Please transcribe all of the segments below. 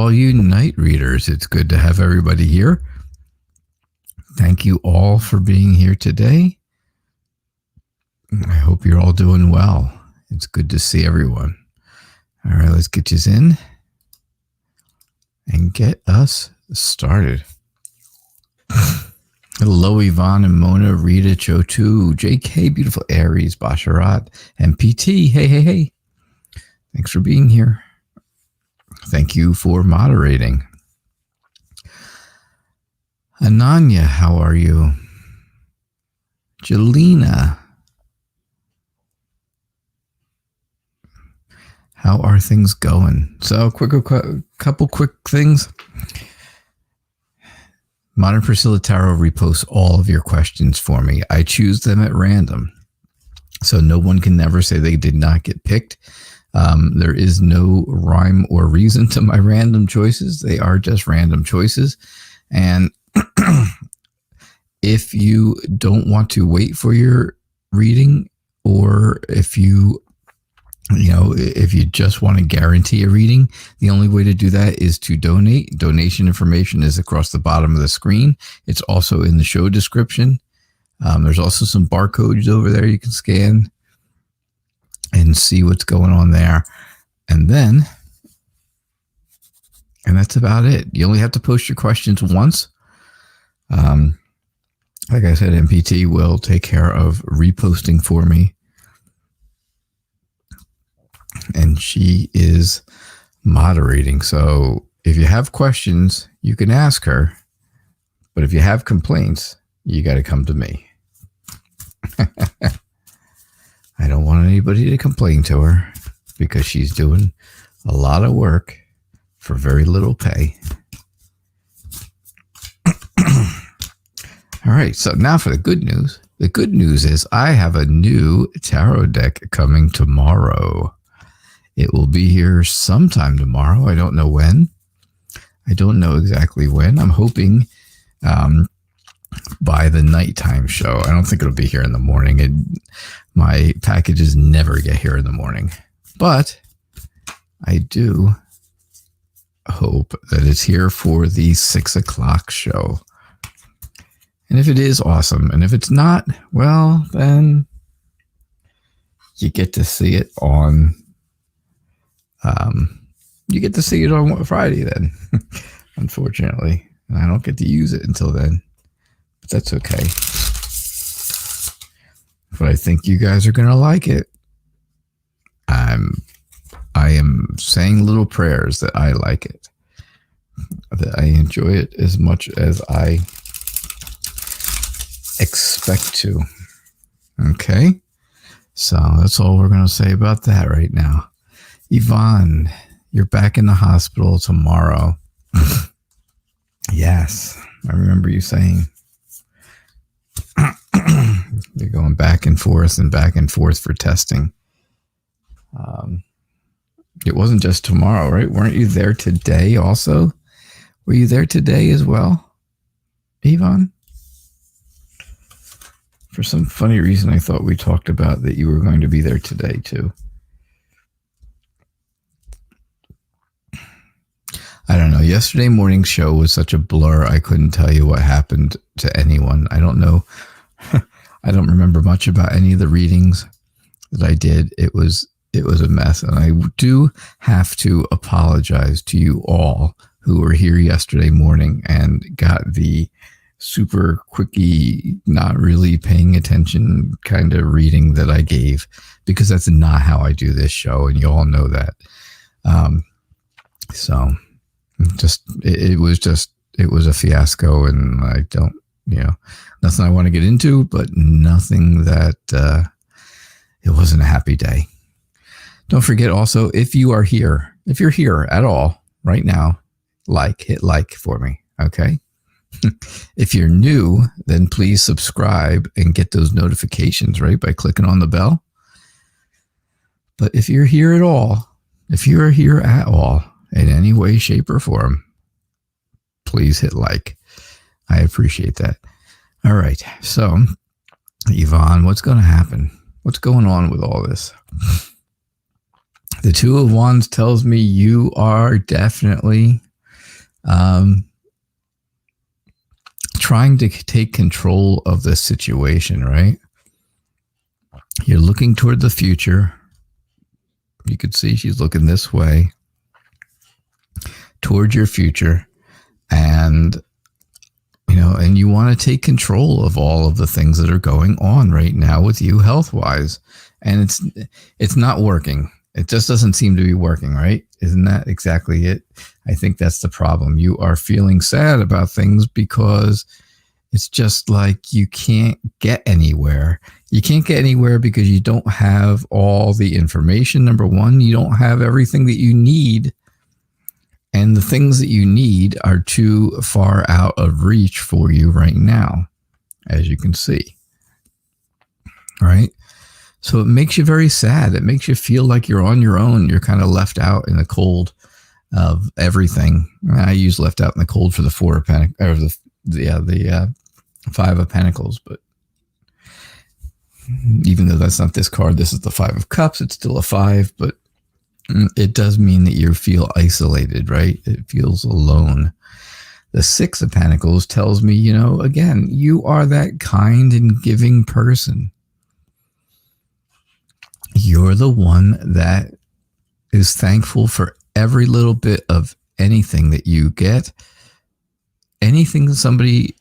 all you night readers. It's good to have everybody here. Thank you all for being here today. I hope you're all doing well. It's good to see everyone. All right, let's get you in and get us started. Hello, Yvonne and Mona, Rita, Chotu, JK, Beautiful Aries, Basharat, and PT. Hey. Thanks for being here. Thank you for moderating. Ananya, how are you? Jelena, how are things going? So, couple quick things. Modern Priscilla Tarot reposts all of your questions for me. I choose them at random, so no one can never say they did not get picked. There is no rhyme or reason to my random choices. They are just random choices. And if you don't want to wait for your reading, or if you just want to guarantee a reading, the only way to do that is to donate. Donation information is across the bottom of the screen. It's also in the show description. There's also some barcodes over there you can scan and see what's going on there. And that's about it. You only have to post your questions once. Like I said, MPT will take care of reposting for me. And she is moderating. So if you have questions, you can ask her. But if you have complaints, you got to come to me. I don't want anybody to complain to her because she's doing a lot of work for very little pay. All right, so now for the good news. The good news is I have a new tarot deck coming tomorrow. It will be here sometime tomorrow. I don't know when. I don't know exactly when. I'm hoping by the nighttime show. I don't think it'll be here in the morning. My packages never get here in the morning. But I do hope that it's here for the 6 o'clock show. And if it is, awesome. And if it's not, well, then you get to see it on Friday then, unfortunately. And I don't get to use it until then. But that's okay. But I think you guys are going to like it. I am saying little prayers that I like it. That I enjoy it as much as I expect to. Okay? So that's all we're going to say about that right now. Yvonne, you're back in the hospital tomorrow. Yes, I remember you saying you're going back and forth for testing. It wasn't just tomorrow, right? Weren't you there today also? Were you there today as well, Yvonne? For some funny reason, I thought we talked about that you were going to be there today too. I don't know. Yesterday morning's show was such a blur. I couldn't tell you what happened to anyone. I don't know. I don't remember much about any of the readings that I did. It was a mess. And I do have to apologize to you all who were here yesterday morning and got the super quickie, not really paying attention kind of reading that I gave, because that's not how I do this show. And you all know that. So it was a fiasco, and I don't, nothing I want to get into, but nothing that, it wasn't a happy day. Don't forget also, if you're here at all right now, hit like for me. Okay. If you're new, then please subscribe and get those notifications, right? By clicking on the bell. But if you're here at all, in any way, shape, or form, please hit like. I appreciate that. All right. So, Yvonne, what's going to happen? What's going on with all this? The Two of Wands tells me you are definitely trying to take control of the situation, right? You're looking toward the future. You could see she's looking this way toward your future. And, and you want to take control of all of the things that are going on right now with you health-wise. And it's not working. It just doesn't seem to be working, right? Isn't that exactly it? I think that's the problem. You are feeling sad about things because it's just like you can't get anywhere. You can't get anywhere because you don't have all the information. Number one, you don't have everything that you need. And the things that you need are too far out of reach for you right now, as you can see. Right? So it makes you very sad. It makes you feel like you're on your own. You're kind of left out in the cold of everything. I use left out in the cold for the Four of Pentacles, or the Five of Pentacles. But even though that's not this card, this is the Five of Cups. It's still a five, but it does mean that you feel isolated, right? It feels alone. The Six of Pentacles tells me, again, you are that kind and giving person. You're the one that is thankful for every little bit of anything that you get, anything that somebody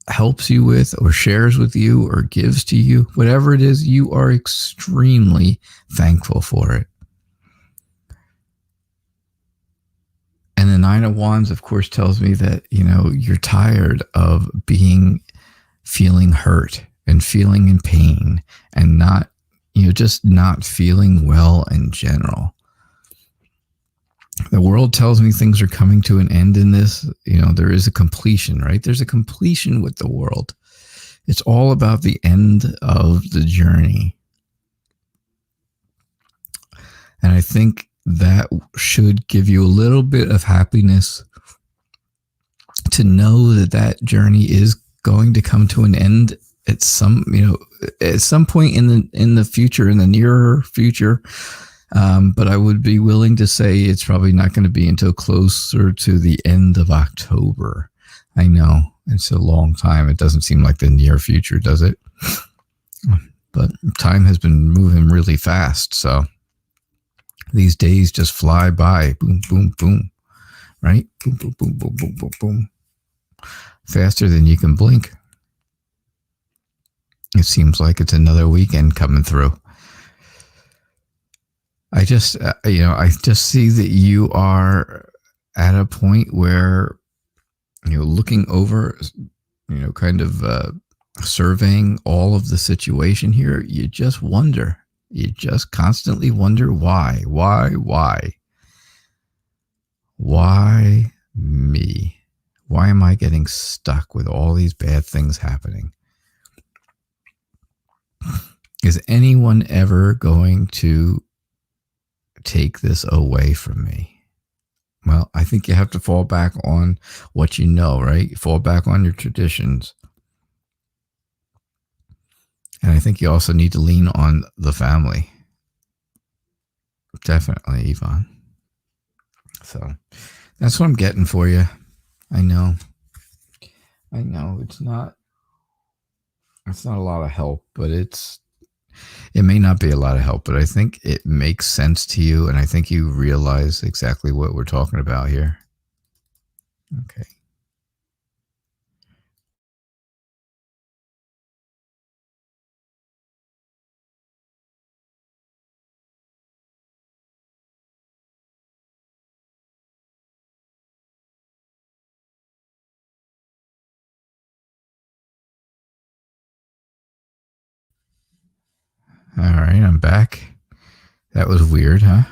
helps you with or shares with you or gives to you, whatever it is, you are extremely thankful for it. And the Nine of Wands, of course, tells me that, you're tired of feeling hurt and feeling in pain and not, just not feeling well in general. The world tells me things are coming to an end in this. There is a completion, right? There's a completion with the world. It's all about the end of the journey. And I think that should give you a little bit of happiness to know that journey is going to come to an end at some point in the future, in the nearer future. But I would be willing to say it's probably not going to be until closer to the end of October. I know it's a long time. It doesn't seem like the near future, does it? But time has been moving really fast. So these days just fly by. Boom, boom, boom. Right? Boom, boom, boom, boom, boom, boom, boom. Faster than you can blink. It seems like it's another weekend coming through. I just see that you are at a point where, looking over, kind of surveying all of the situation here, you just wonder. You just constantly wonder why me? Why am I getting stuck with all these bad things happening? Is anyone ever going to take this away from me? Well, I think you have to fall back on what you know, right? Fall back on your traditions. And I think you also need to lean on the family. Definitely, Yvonne. So that's what I'm getting for you. I know it's not a lot of help, but it may not be a lot of help, but I think it makes sense to you. And I think you realize exactly what we're talking about here. Okay. All right, I'm back. That was weird, huh?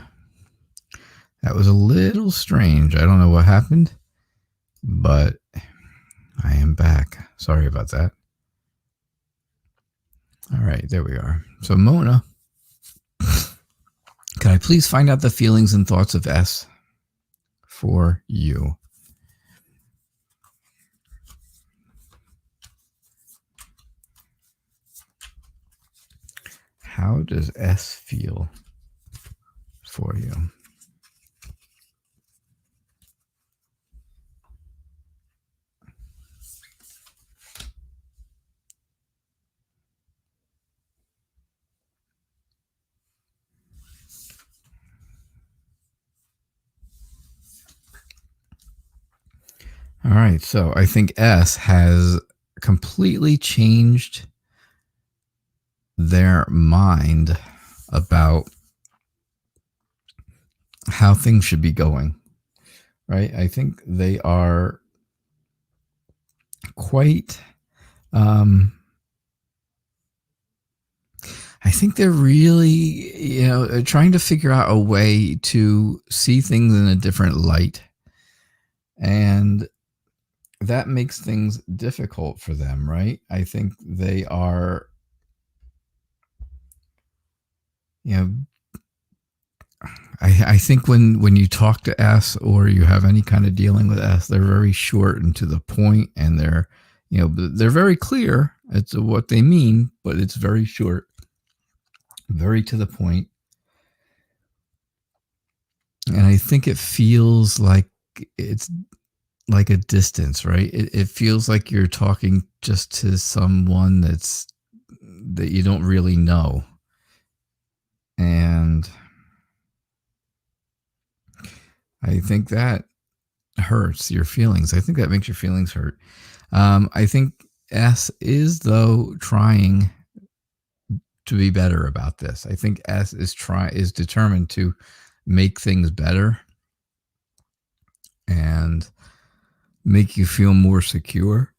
That was a little strange. I don't know what happened, but I am back. Sorry about that. All right, there we are. So Mona, can I please find out the feelings and thoughts of S for you? How does S feel for you? All right. So I think S has completely changed their mind about how things should be going, right? I think they are quite, I think they're really, trying to figure out a way to see things in a different light. And that makes things difficult for them, right? I think they are, I think when you talk to S or you have any kind of dealing with S, they're very short and to the point, and they're very clear as to what they mean, but it's very short, very to the point. And I think it feels like it's like a distance, right? It feels like you're talking just to someone that you don't really know. And I think that hurts your feelings. I think that makes your feelings hurt. I think S is, though, trying to be better about this. I think S is determined to make things better and make you feel more secure.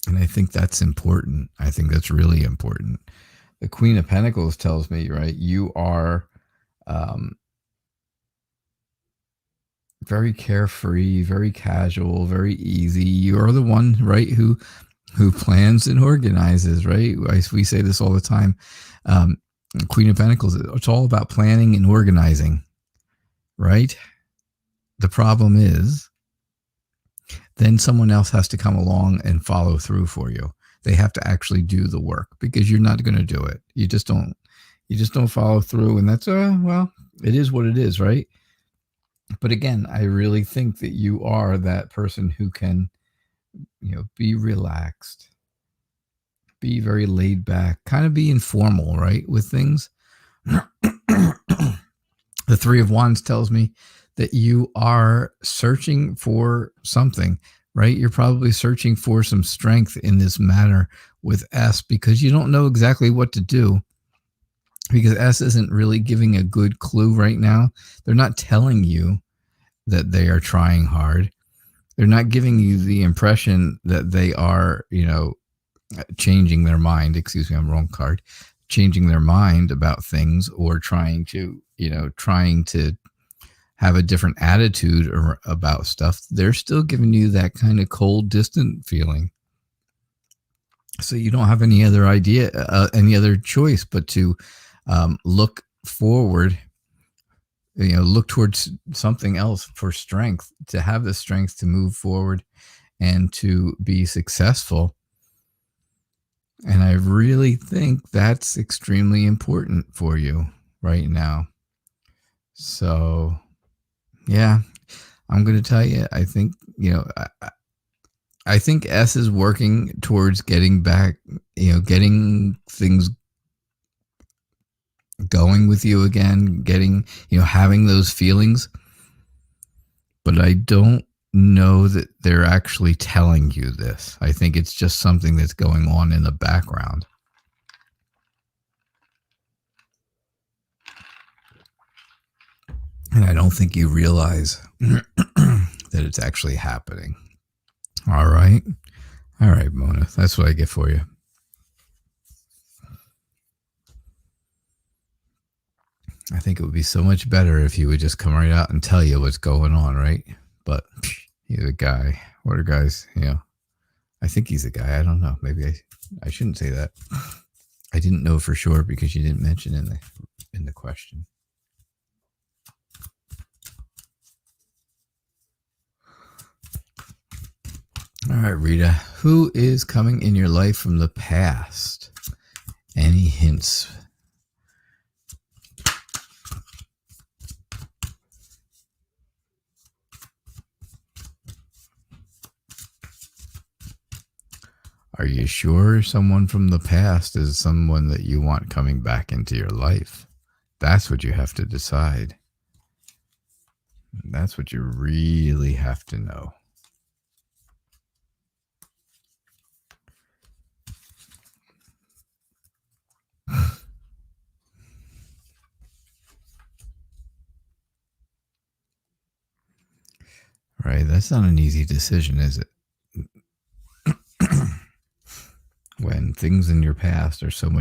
And I think that's important. I think that's really important. The Queen of Pentacles tells me, right, you are very carefree, very casual, very easy. You're the one, right, who plans and organizes, right? We say this all the time. Queen of Pentacles, it's all about planning and organizing, right? The problem is then someone else has to come along and follow through for you. They have to actually do the work because you're not going to do it. You just don't follow through, and that's well, it is what it is, right? But again, I really think that you are that person who can, be relaxed, be very laid back, kind of be informal, right, with things. The Three of Wands tells me that you are searching for something, right? You're probably searching for some strength in this matter with S because you don't know exactly what to do, because S isn't really giving a good clue right now. They're not telling you that they are trying hard. They're not giving you the impression that they are, changing their mind. Excuse me, I'm wrong card. Changing their mind about things or trying to have a different attitude about stuff. They're still giving you that kind of cold, distant feeling. So you don't have any other idea, any other choice but to look forward, look towards something else for strength, to have the strength to move forward and to be successful. And I really think that's extremely important for you right now. So, yeah, I'm going to tell you, I think, I think S is working towards getting back, getting things going with you again, getting, having those feelings. But I don't know that they're actually telling you this. I think it's just something that's going on in the background. And I don't think you realize that it's actually happening. All right. All right, Mona. That's what I get for you. I think it would be so much better if you would just come right out and tell you what's going on, right? But he's a guy. What are guys, I think he's a guy. I don't know. Maybe I shouldn't say that. I didn't know for sure because you didn't mention in the question. All right, Rita. Who is coming in your life from the past? Any hints? Are you sure someone from the past is someone that you want coming back into your life? That's what you have to decide. That's what you really have to know. Right? That's not an easy decision, is it? When things in your past are so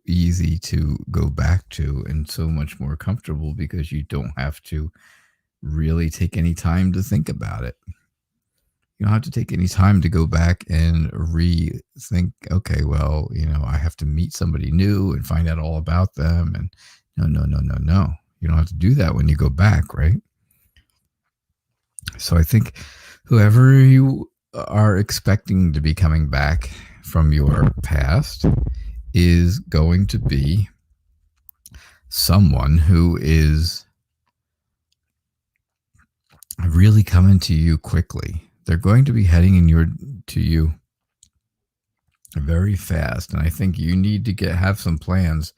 easy to go back to and so much more comfortable because you don't have to really take any time to think about it. You don't have to take any time to go back and rethink, okay, well, I have to meet somebody new and find out all about them. And no. You don't have to do that when you go back, right? So I think whoever you are expecting to be coming back from your past is going to be someone who is really coming to you quickly. They're going to be heading to you very fast. And I think you need to have some plans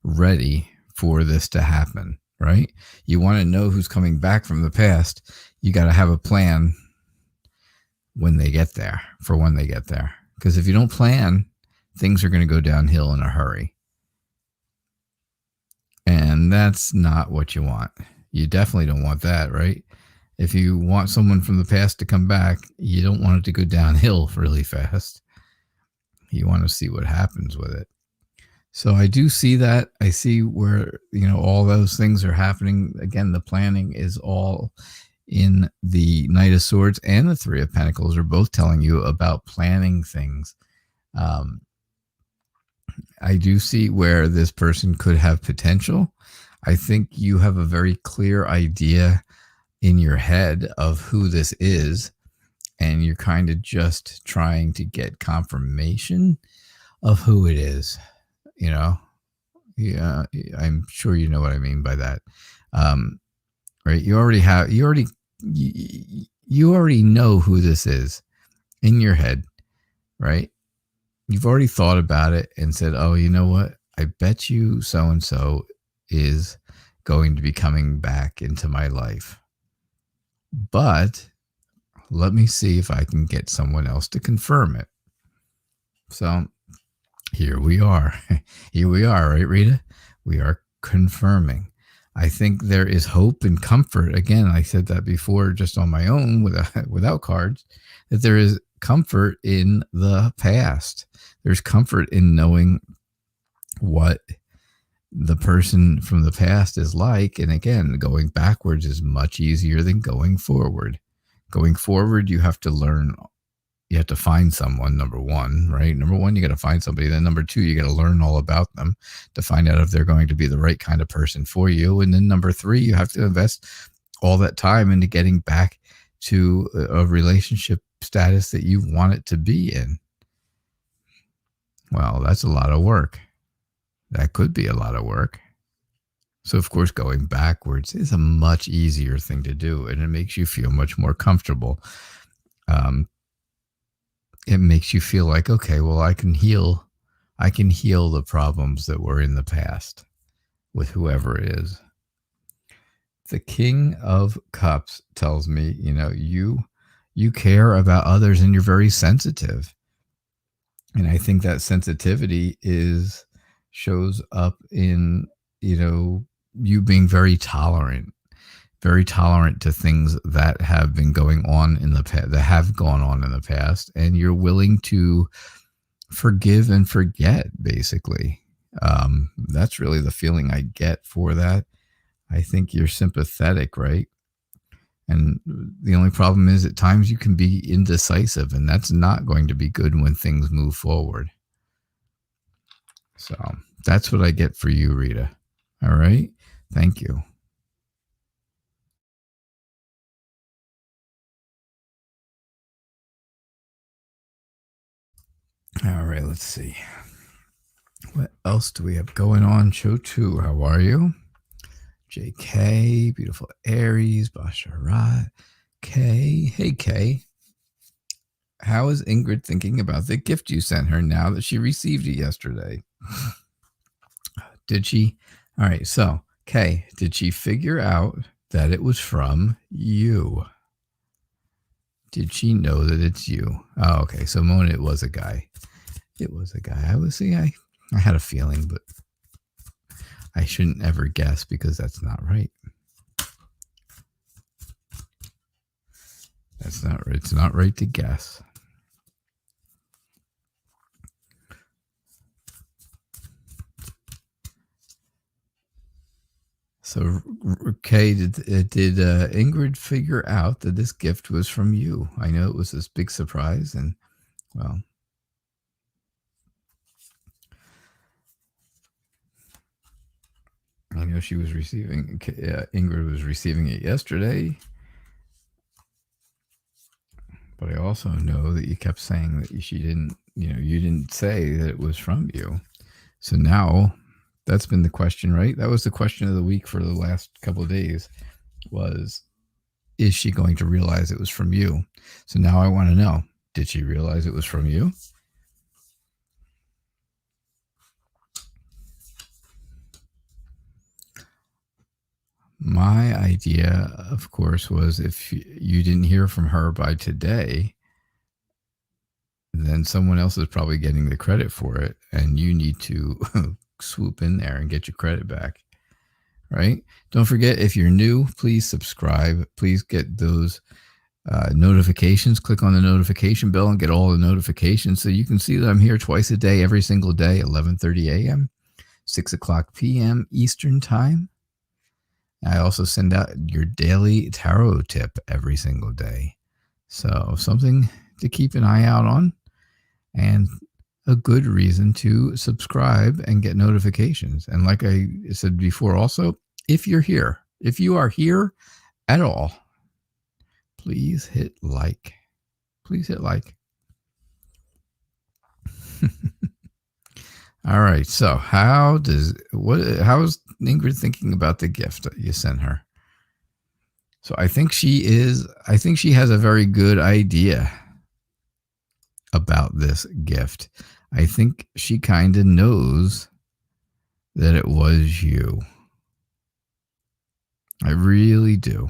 ready for this to happen, right? You want to know who's coming back from the past. You got to have a plan when they get there. Because if you don't plan, things are going to go downhill in a hurry. And that's not what you want. You definitely don't want that, right? If you want someone from the past to come back, you don't want it to go downhill really fast. You want to see what happens with it. So I do see that. I see where, all those things are happening. Again, the planning is all in the Knight of Swords, and the Three of Pentacles are both telling you about planning things. I do see where this person could have potential. I think you have a very clear idea in your head of who this is, and you're kind of just trying to get confirmation of who it is. Yeah, I'm sure you know what I mean by that. Right? You already know who this is in your head, right? You've already thought about it and said, oh, you know what? I bet you so-and-so is going to be coming back into my life. But let me see if I can get someone else to confirm it. So here we are. Here we are, right, Rita? We are confirming. I think there is hope and comfort. Again, I said that before just on my own without cards, that there is comfort in the past. There's comfort in knowing what the person from the past is like. And again, going backwards is much easier than going forward. Going forward, you have to learn. You have to find someone, number one, right? Number one, you got to find somebody. Then number two, you got to learn all about them to find out if they're going to be the right kind of person for you. And then number three, you have to invest all that time into getting back to a relationship status that you want it to be in. Well, that's a lot of work. That could be a lot of work. So, of course, going backwards is a much easier thing to do, and it makes you feel much more comfortable. It makes you feel like, okay, well, I can heal the problems that were in the past with whoever it is. The King of Cups tells me, you care about others and you're very sensitive. And I think that sensitivity shows up in, you being very tolerant to things that have been going on in the past, that have gone on in the past, and you're willing to forgive and forget, basically. That's really the feeling I get for that. I think you're sympathetic, right? And the only problem is at times you can be indecisive, and that's not going to be good when things move forward. So that's what I get for you, Rita. All right. Thank you. All right, let's see. What else do we have going on? Show 2, how are you? JK, beautiful Aries, Basharat, Kay. Hey, Kay. How is Ingrid thinking about the gift you sent her now that she received it yesterday? Did she? All right, so, Kay, did she figure out that it was from you. Did she know that it's you? Oh, okay. So Mona, it was a guy. It was a guy. I had a feeling, but I shouldn't ever guess because that's not right. That's not right. It's not right to guess. So, Kay, did Ingrid figure out that this gift was from you? I know it was this big surprise, and well, I know she was receiving. Ingrid was receiving it yesterday, but I also know that you kept saying that she didn't. You didn't say that it was from you. So now, that's been the question, right? That was the question of the week for the last couple of days. Is she going to realize it was from you? So now I want to know, did she realize it was from you? My idea, of course, was if you didn't hear from her by today, then someone else is probably getting the credit for it, and you need to swoop in there and get your credit back, right? Don't forget, if you're new, please subscribe. Please get those notifications. Click on the notification bell and get all the notifications so you can see that I'm here twice a day, every single day, 11:30 a.m., 6 o'clock p.m. Eastern Time. I also send out your daily tarot tip every single day. So something to keep an eye out on, and a good reason to subscribe and get notifications. And like I said before, also, if you are here at all, please hit like. Please hit like. All right. So how is Ingrid thinking about the gift that you sent her? So I think she has a very good idea about this gift. I think she kind of knows that it was you. I really do.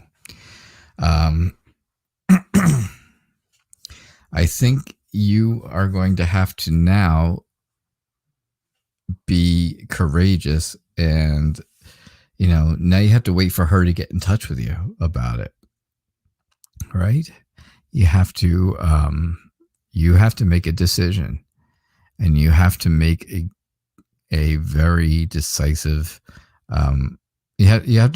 I think you are going to have to now be courageous, and now you have to wait for her to get in touch with you about it, right? You have to make a decision, and you have to make a very decisive you have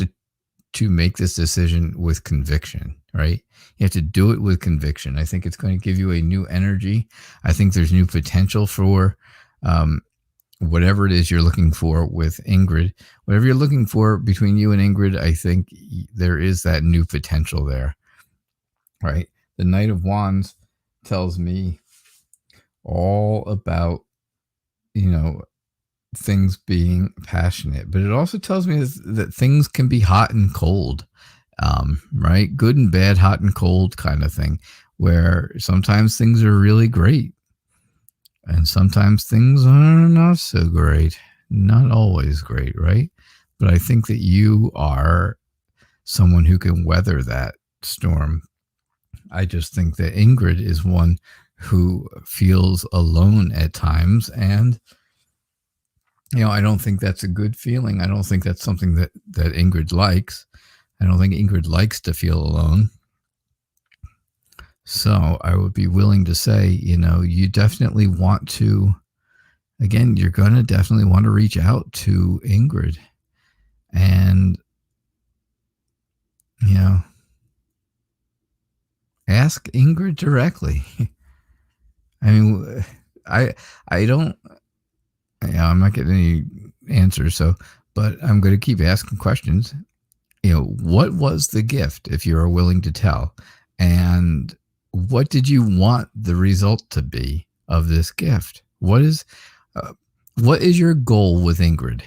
to make this decision with conviction, right? You have to do it with conviction. I think it's going to give you a new energy. I think there's new potential for whatever it is you're looking for with Ingrid. Whatever you're looking for between you and Ingrid, I think there is that new potential there, right? The Knight of Wands tells me all about, things being passionate, but it also tells me that things can be hot and cold, right? Good and bad, hot and cold kind of thing, where sometimes things are really great and sometimes things are not so great, not always great, right? But I think that you are someone who can weather that storm. I just think that Ingrid is one who feels alone at times, and I don't think that's a good feeling. I don't think that's something that Ingrid likes. I don't think Ingrid likes to feel alone. So I would be willing to say, you definitely want to, again, you're going to definitely want to reach out to Ingrid and, ask Ingrid directly. I mean, I don't, I'm not getting any answers. But I'm going to keep asking questions. What was the gift, if you are willing to tell? And what did you want the result to be of this gift? What is your goal with Ingrid?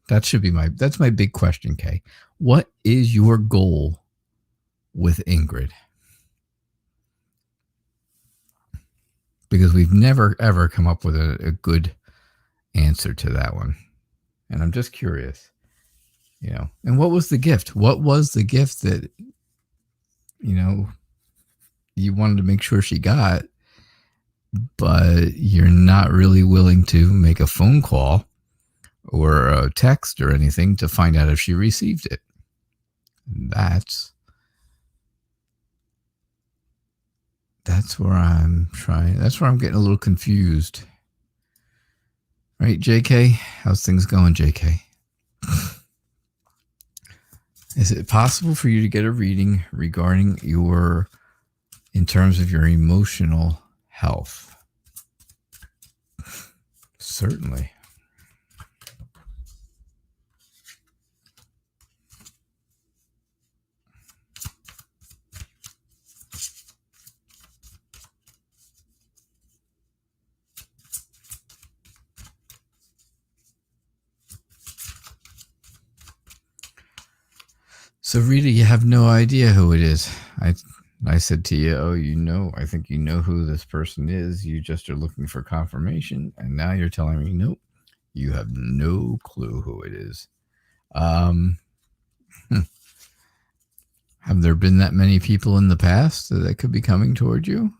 That's my big question, Kay. What is your goal with Ingrid? Because we've never, ever come up with a good answer to that one. And I'm just curious. And what was the gift? What was the gift that, you wanted to make sure she got, but you're not really willing to make a phone call or a text or anything to find out if she received it? That's where I'm trying. That's where I'm getting a little confused. Right, JK? How's things going, JK? Is it possible for you to get a reading regarding in terms of your emotional health? Certainly. So, Rita, you have no idea who it is. I said to you, I think you know who this person is. You just are looking for confirmation. And now you're telling me, nope, you have no clue who it is. Have there been that many people in the past that could be coming toward you?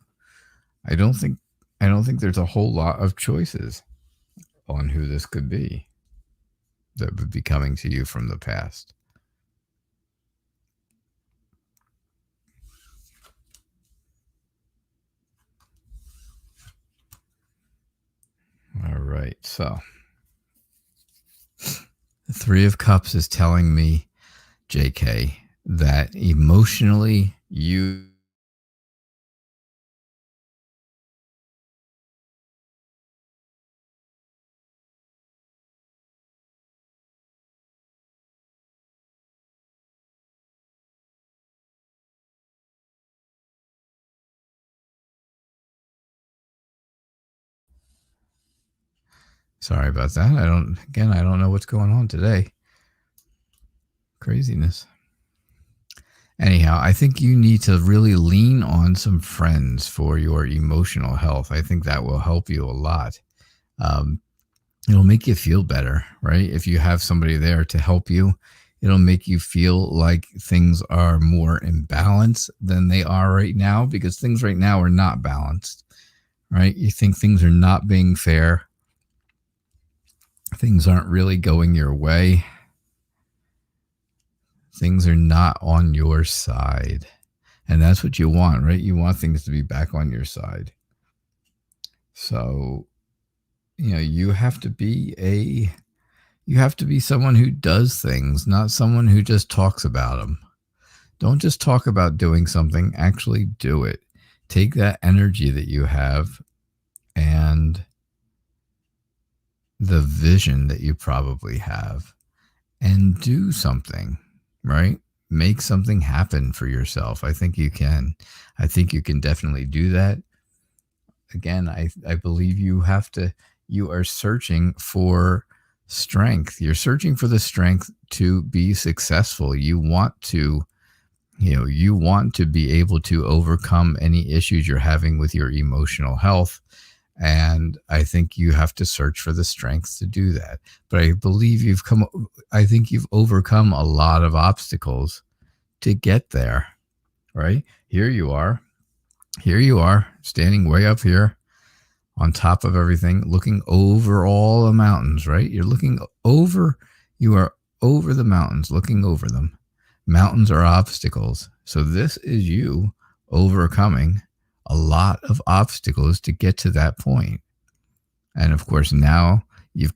I don't think there's a whole lot of choices on who this could be that would be coming to you from the past. All right, so the Three of Cups is telling me, JK, that emotionally you Sorry about that. I don't know what's going on today. Craziness. Anyhow, I think you need to really lean on some friends for your emotional health. I think that will help you a lot. It'll make you feel better, right? If you have somebody there to help you, it'll make you feel like things are more in balance than they are right now, because things right now are not balanced, right? You think things are not being fair. Things aren't really going your way. Things are not on your side. And that's what you want, right? You want things to be back on your side. So, you have to be someone who does things, not someone who just talks about them. Don't just talk about doing something, actually do it. Take that energy that you have and the vision that you probably have and do something, right? Make something happen for yourself. I think you can. I think you can definitely do that. Again, I believe you are searching for strength. You're searching for the strength to be successful. You want to be able to overcome any issues you're having with your emotional health. And I think you have to search for the strength to do that. But I believe you've overcome a lot of obstacles to get there, right? Here you are, standing way up here on top of everything, looking over all the mountains, right? You are over the mountains, looking over them. Mountains are obstacles. So this is you overcoming a lot of obstacles to get to that point. And of course, now you've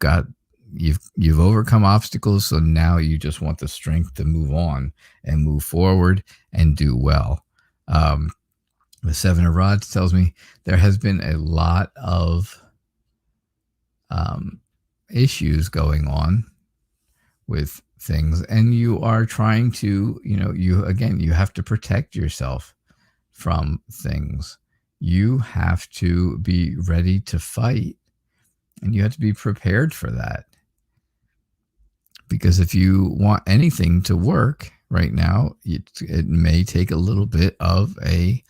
overcome obstacles. So now you just want the strength to move on and move forward and do well. The Seven of Rods tells me there has been a lot of issues going on with things, and you are trying to, you have to protect yourself from things. You have to be ready to fight, and you have to be prepared for that. Because if you want anything to work right now, it may take a little bit of a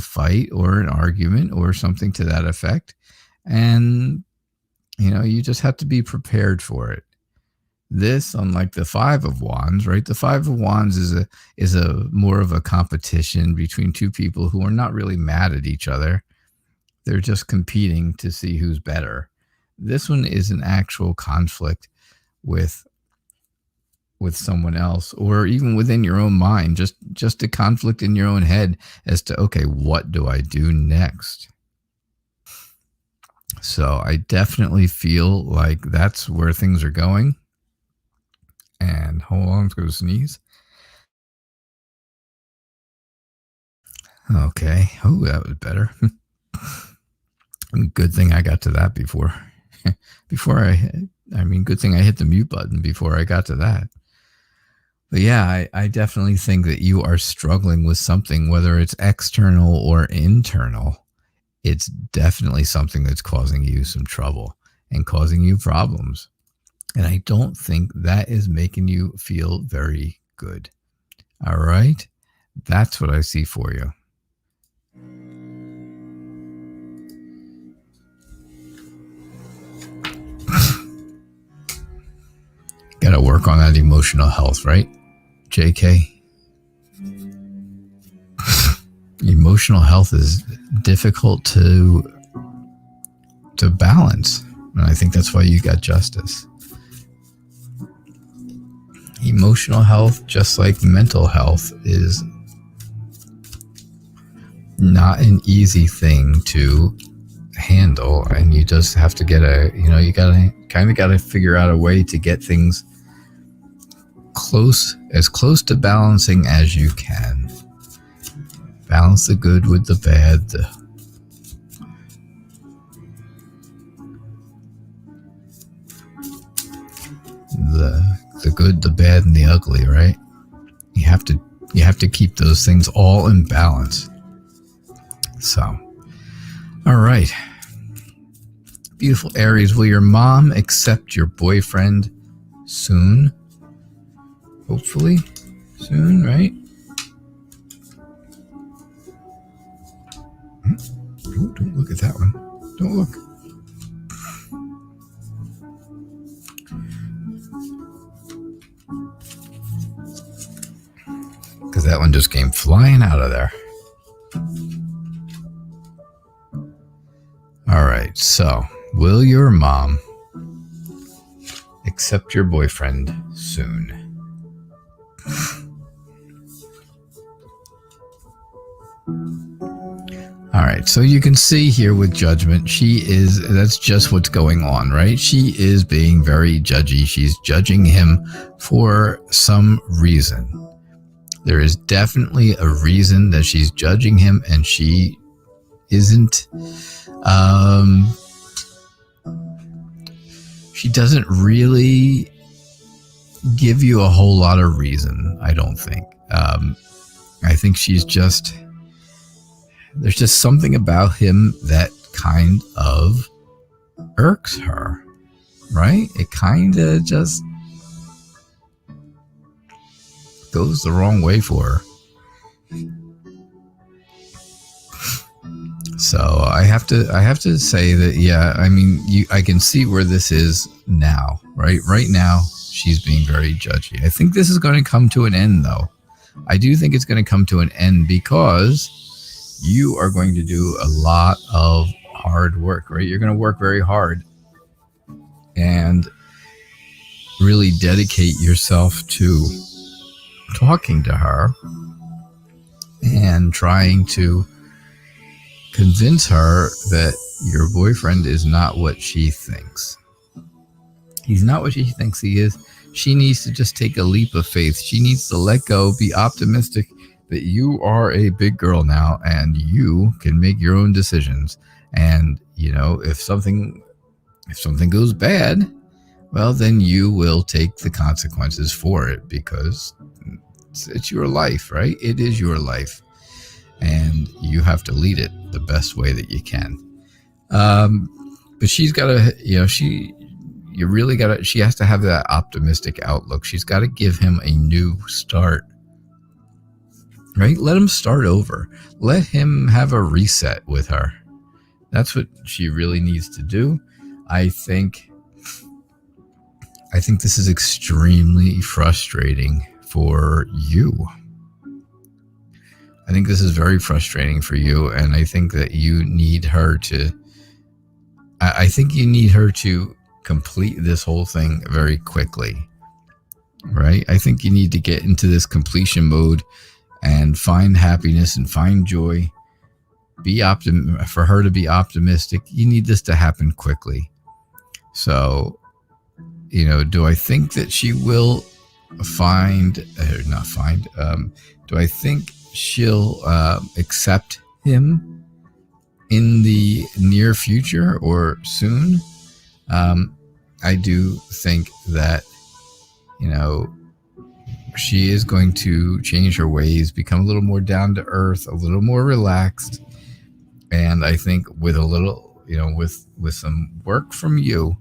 fight or an argument or something to that effect. And, you just have to be prepared for it. This, unlike the Five of Wands, right? The Five of Wands is a more of a competition between two people who are not really mad at each other. They're just competing to see who's better. This one is an actual conflict with someone else, or even within your own mind, just a conflict in your own head as to, okay, what do I do next? So I definitely feel like that's where things are going. And hold on, let's go sneeze. Okay. Oh, that was better. Good thing I got to that before good thing I hit the mute button before I got to that. But yeah, I definitely think that you are struggling with something, whether it's external or internal. It's definitely something that's causing you some trouble and causing you problems. And I don't think that is making you feel very good. All right? That's what I see for you. Got to work on that emotional health, right, JK? Emotional health is difficult to balance. And I think that's why you got justice. Emotional health, just like mental health, is not an easy thing to handle. And you just have to get you gotta figure out a way to get things as close to balancing as you can. Balance the good with the bad, the good, the bad, and the ugly, right? You have to keep those things all in balance. So, all right. Beautiful Aries, will your mom accept your boyfriend soon? Hopefully soon, right? Oh, don't look at that one. Don't look. Because that one just came flying out of there. All right, so will your mom accept your boyfriend soon? All right, so you can see here with judgment, that's just what's going on, right? She is being very judgy. She's judging him for some reason. There is definitely a reason that she's judging him, and she isn't, she doesn't really give you a whole lot of reason, I don't think. I think there's just something about him that kind of irks her, right? It kind of just goes the wrong way for her. So I have to say that, yeah, I mean, I can see where this is now, right? Right now, she's being very judgy. I think this is going to come to an end, though. I do think it's going to come to an end because you are going to do a lot of hard work, right? You're going to work very hard and really dedicate yourself to talking to her and trying to convince her that your boyfriend is not what she thinks. He's not what she thinks he is. She needs to just take a leap of faith. She needs to let go, be optimistic that you are a big girl now and you can make your own decisions. And, if something goes bad, well, then you will take the consequences for it because it's your life, right? It is your life. And you have to lead it the best way that you can. But she's got to, she has to have that optimistic outlook. She's got to give him a new start, right? Let him start over. Let him have a reset with her. That's what she really needs to do. I think I think this is extremely frustrating for you. I think this is very frustrating for you, and I think that you need her to... I think you need her to complete this whole thing very quickly, right? I think you need to get into this completion mode and find happiness and find joy. For her to be optimistic, you need this to happen quickly. So, do I think that she will do I think she'll accept him in the near future or soon? I do think that, she is going to change her ways, become a little more down to earth, a little more relaxed. And I think with a little, with some work from you,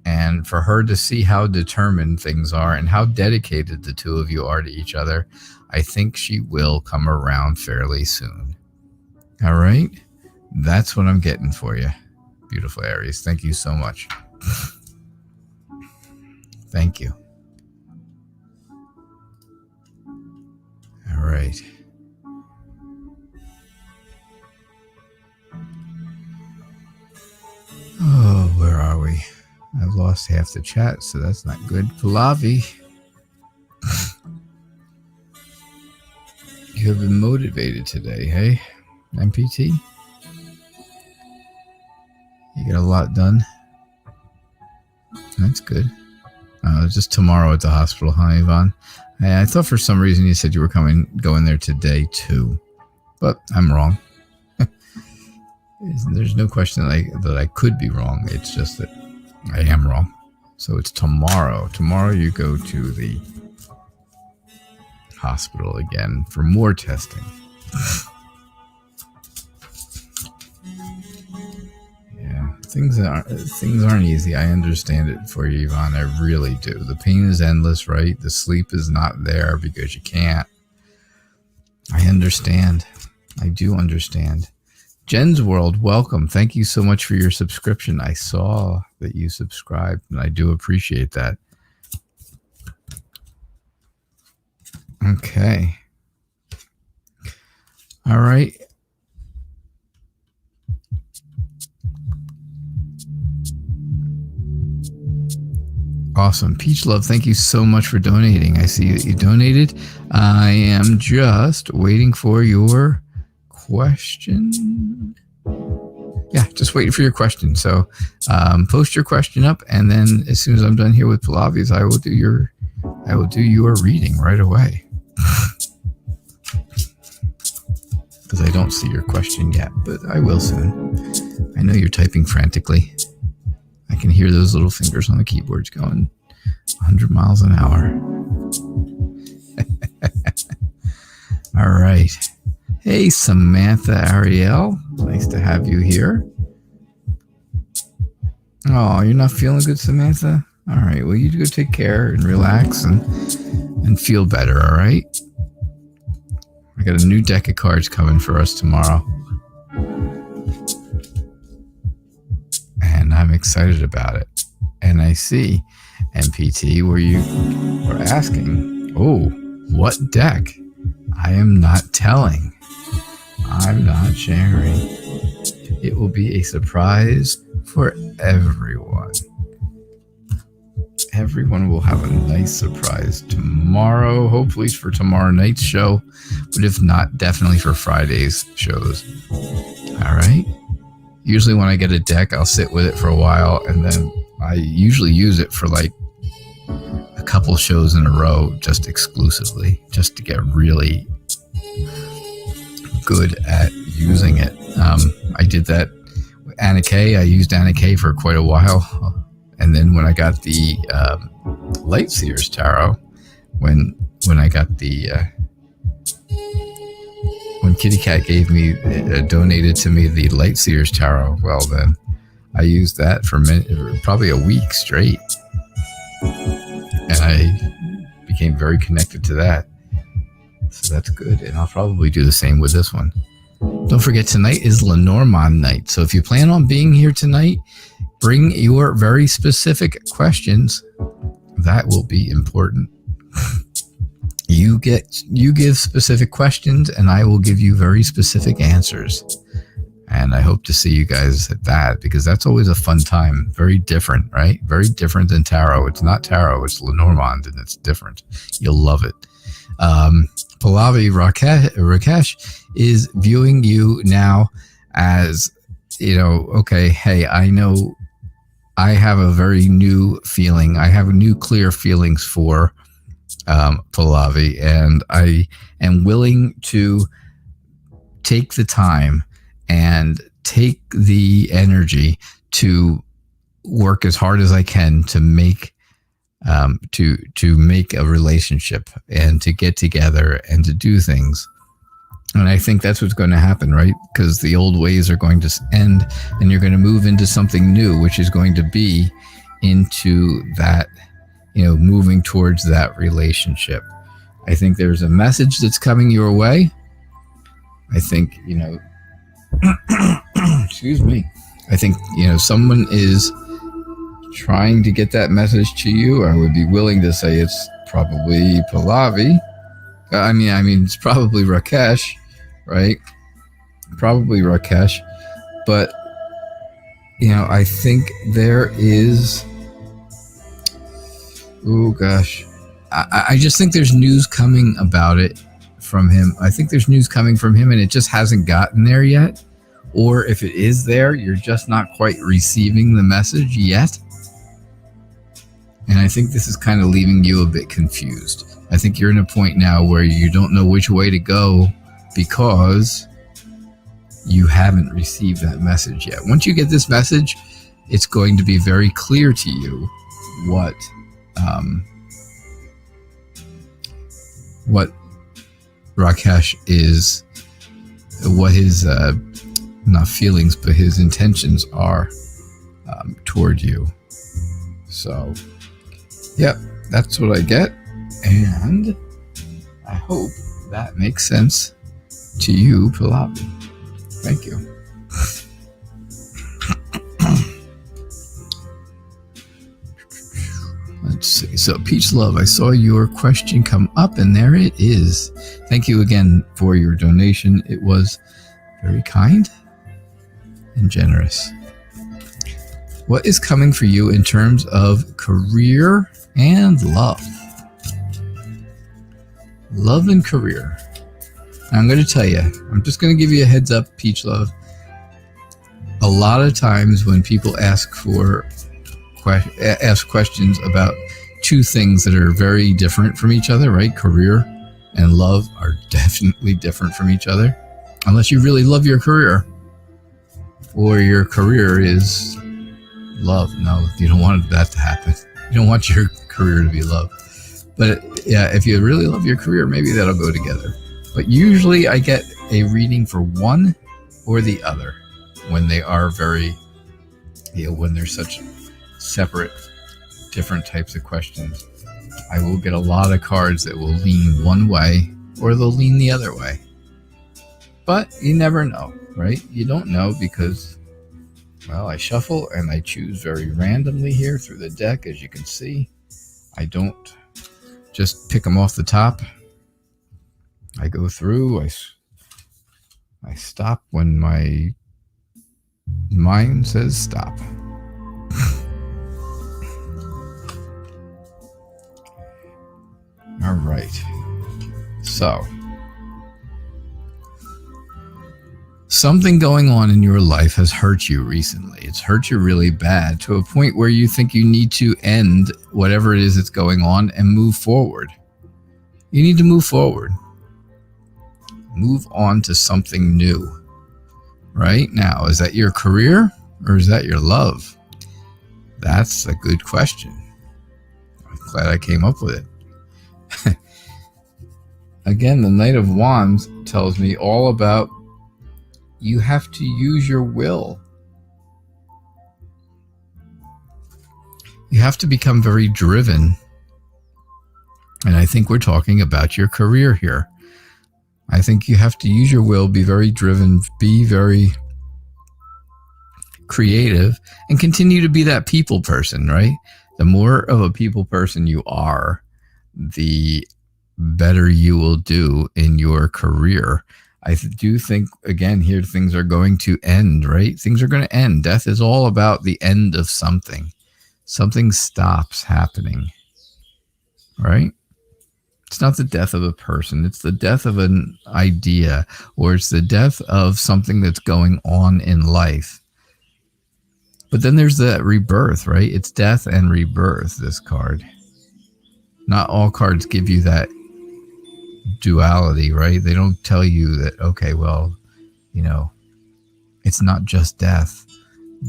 and for her to see how determined things are and how dedicated the two of you are to each other, I think she will come around fairly soon. All right? That's what I'm getting for you. Beautiful Aries. Thank you so much. Thank you. All right. Oh, where are we? I've lost half the chat, so that's not good. Pallavi, you have been motivated today, hey? MPT? You get a lot done. That's good. Just tomorrow at the hospital, huh, Yvonne? I thought for some reason you said you were going there today too, but I'm wrong. There's no question that I could be wrong. It's just that I am wrong. So it's tomorrow. Tomorrow you go to the hospital again for more testing. Yeah, things aren't easy. I understand it for you, Yvonne. I really do. The pain is endless, right? The sleep is not there because you can't. I understand. I do understand. Jen's World, welcome. Thank you so much for your subscription. I saw that you subscribed, and I do appreciate that. Okay. All right. Awesome. Peach Love, thank you so much for donating. I see that you donated. I am just waiting for your question. Yeah, just waiting for your question. So post your question up, and then as soon as I'm done here with Pallavi's, I will do your reading right away. Because I don't see your question yet, but I will soon. I know you're typing frantically. I can hear those little fingers on the keyboards going 100 miles an hour. All right. Hey, Samantha Ariel. Nice to have you here. Oh, you're not feeling good, Samantha? All right. Well, you go take care and relax and feel better, all right? I got a new deck of cards coming for us tomorrow. And I'm excited about it. And I see, MPT, where you were asking, oh, what deck? I am not telling. I'm not sharing. It will be a surprise for everyone. Everyone will have a nice surprise tomorrow, hopefully for tomorrow night's show, but if not, definitely for Friday's shows. All right? Usually when I get a deck, I'll sit with it for a while, and then I usually use it for like a couple shows in a row, just exclusively, just to get really good at using it. I did that with Anna Kay. I used Anna Kay for quite a while. And then when I got the Light Seers Tarot, when I got the when Kitty Cat gave me donated to me the Light Seers Tarot, well then I used that for probably a week straight, and I became very connected to that. So that's good, and I'll probably do the same with this one. Don't forget, tonight is Lenormand night, so if you plan on being here tonight, bring your very specific questions that will be important. You give specific questions, and I will give you very specific answers. And I hope to see you guys at that, because that's always a fun time. Very different, right? Very different than tarot. It's not tarot, it's Lenormand, and it's different. You'll love it. Pallavi Rakesh is viewing you now as, okay, hey, I know I have a very new feeling. I have new clear feelings for Pallavi, and I am willing to take the time and take the energy to work as hard as I can to make to make a relationship and to get together and to do things. And I think that's what's going to happen, right? Because the old ways are going to end, and you're going to move into something new, which is going to be into that, moving towards that relationship. I think there's a message that's coming your way. I think, excuse me. I think, someone is trying to get that message to you. I would be willing to say it's probably Pallavi. I mean, it's probably Rakesh, right? Probably Rakesh. But, I think there is... Oh, gosh. I just think there's news coming about it from him. I think there's news coming from him, and it just hasn't gotten there yet. Or if it is there, you're just not quite receiving the message yet. And I think this is kind of leaving you a bit confused. I think you're in a point now where you don't know which way to go because you haven't received that message yet. Once you get this message, it's going to be very clear to you what Rakesh is, what his not feelings, but his intentions are toward you. So, yep, that's what I get, and I hope that makes sense to you, Pallavi. Thank you. Let's see. So, Peach Love, I saw your question come up, and there it is. Thank you again for your donation. It was very kind and generous. What is coming for you in terms of career and love? Love and career. I'm going to tell you, I'm just going to give you a heads up, Peach Love. A lot of times when people ask questions about two things that are very different from each other, right? Career and love are definitely different from each other. Unless you really love your career, or your career is love. No, you don't want that to happen. You don't want your career to be love. But yeah, if you really love your career, maybe that'll go together. But usually I get a reading for one or the other when they are very, when they're such separate, different types of questions. I will get a lot of cards that will lean one way or they'll lean the other way. But you never know, right? You don't know because, well, I shuffle and I choose very randomly here through the deck, as you can see. I don't just pick them off the top. I go through, I stop when my mind says stop. All right. So, something going on in your life has hurt you recently. It's hurt you really bad to a point where you think you need to end whatever it is that's going on and move forward. You need to move forward. Move on to something new. Right now, is that your career or is that your love? That's a good question. I'm glad I came up with it. Again, the Knight of Wands tells me all about you have to use your will. You have to become very driven. And I think we're talking about your career here. I think you have to use your will, be very driven, be very creative, and continue to be that people person, right? The more of a people person you are, the better you will do in your career. I do think, again, here things are going to end, right? Things are going to end. Death is all about the end of something. Something stops happening, right? It's not the death of a person. It's the death of an idea, or it's the death of something that's going on in life. But then there's that rebirth, right? It's death and rebirth, this card. Not all cards give you that duality, right? They don't tell you that, okay, well, you know, it's not just death,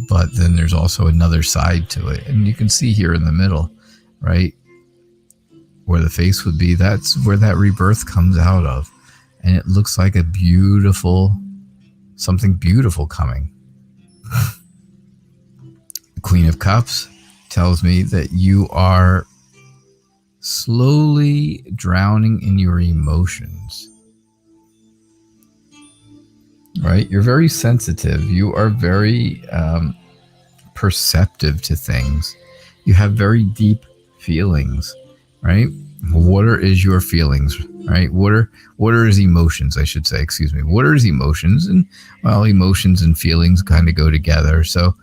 but then there's also another side to it. And you can see here in the middle, right, where the face would be, that's where that rebirth comes out of. And it looks like a beautiful, something beautiful coming. The Queen of Cups tells me that you are slowly drowning in your emotions, right? You're very sensitive. You are very perceptive to things. You have very deep feelings, right? Water is your feelings, right? Water is emotions, I should say, excuse me. Water is emotions, and well, emotions and feelings kind of go together. So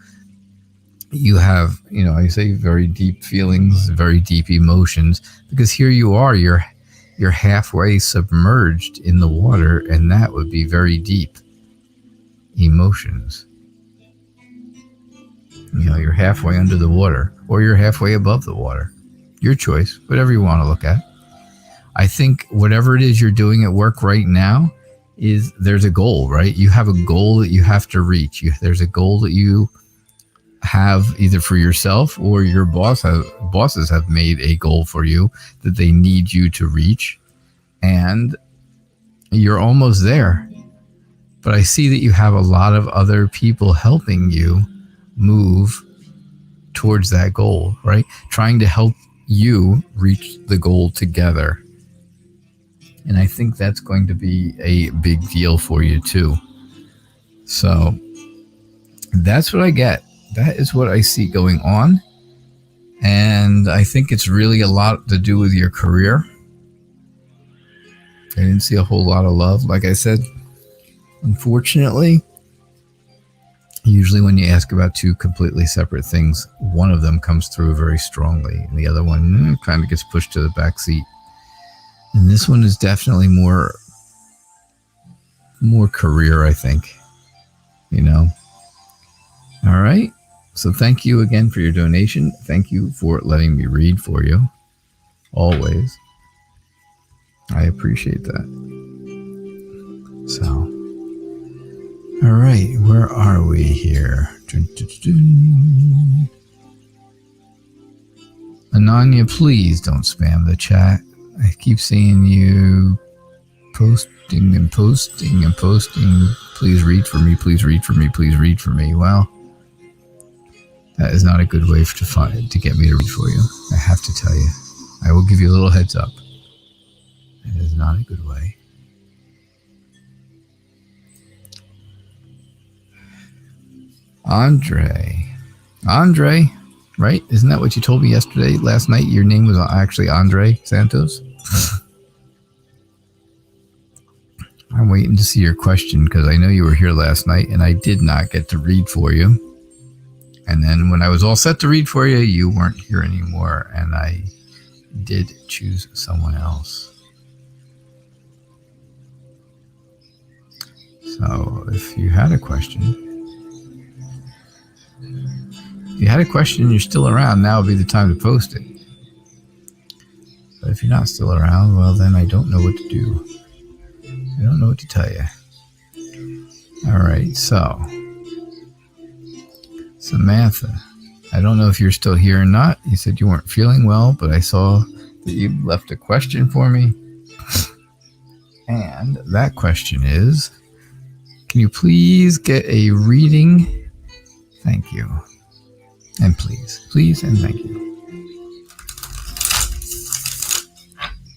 you have, you know, I say very deep feelings, very deep emotions, because here you are, you're halfway submerged in the water, and that would be very deep emotions. You know, you're halfway under the water, or you're halfway above the water. Your choice, whatever you want to look at. I think whatever it is you're doing at work right now, is there's a goal, right? You have a goal that you have to reach. There's a goal that you have either for yourself, or your bosses have made a goal for you that they need you to reach, and you're almost there. But I see that you have a lot of other people helping you move towards that goal, right? Trying to help you reach the goal together. And I think that's going to be a big deal for you too. So that's what I get. That is what I see going on. And I think it's really a lot to do with your career. I didn't see a whole lot of love. Like I said, unfortunately, usually when you ask about two completely separate things, one of them comes through very strongly, and the other one kind of gets pushed to the back seat. And this one is definitely more career, I think. You know? All right. So thank you again for your donation. Thank you for letting me read for you. Always. I appreciate that. So, all right, where are we here? Ananya, please don't spam the chat. I keep seeing you posting and posting and posting. Please read for me, please read for me, please read for me. Well, that is not a good way to get me to read for you. I have to tell you. I will give you a little heads up. It is not a good way. Andre, right? Isn't that what you told me last night? Your name was actually Andre Santos? I'm waiting to see your question because I know you were here last night and I did not get to read for you. And then when I was all set to read for you, you weren't here anymore, and I did choose someone else. So if you had a question, and you're still around, now would be the time to post it. But if you're not still around, well, then I don't know what to do. I don't know what to tell you. All right, so Samantha, I don't know if you're still here or not. You said you weren't feeling well, but I saw that you left a question for me. And that question is, can you please get a reading? Thank you. And please, and thank you.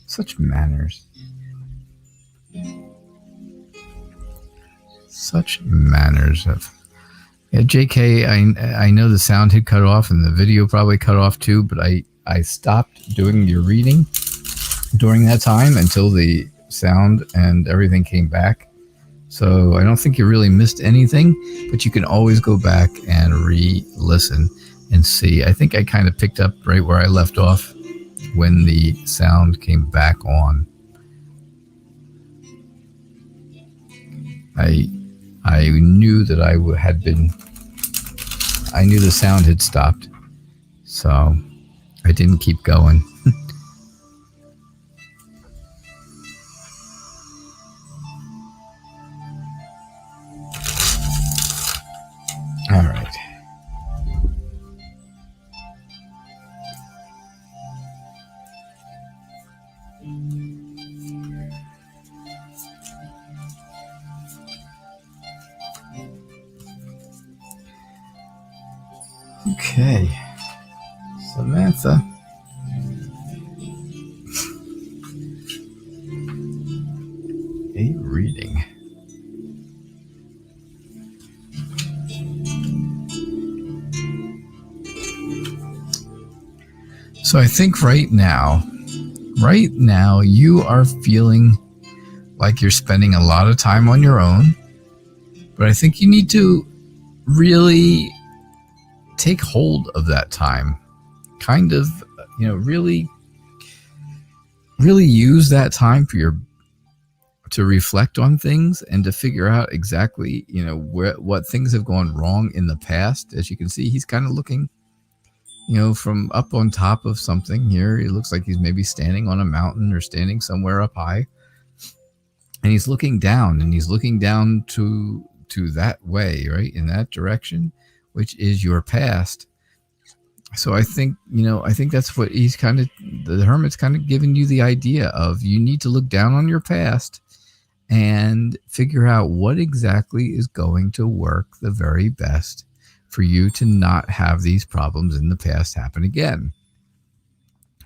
Such manners. Such manners of Yeah, JK, I know the sound had cut off and the video probably cut off too, but I stopped doing your reading during that time until the sound and everything came back. So I don't think you really missed anything, but you can always go back and re-listen and see. I think I kind of picked up right where I left off when the sound came back on. I knew that I knew the sound had stopped, so I didn't keep going. All right. Okay, Samantha. A reading. So I think right now you are feeling like you're spending a lot of time on your own, but I think you need to really take hold of that time. Kind of, really use that time to reflect on things and to figure out exactly, what things have gone wrong in the past. As you can see, he's kind of looking, from up on top of something here. It looks like he's maybe standing on a mountain or standing somewhere up high. And he's looking down to that way, right? In that direction, which is your past. So I think that's what the Hermit's kind of giving you the idea of. You need to look down on your past and figure out what exactly is going to work the very best for you to not have these problems in the past happen again.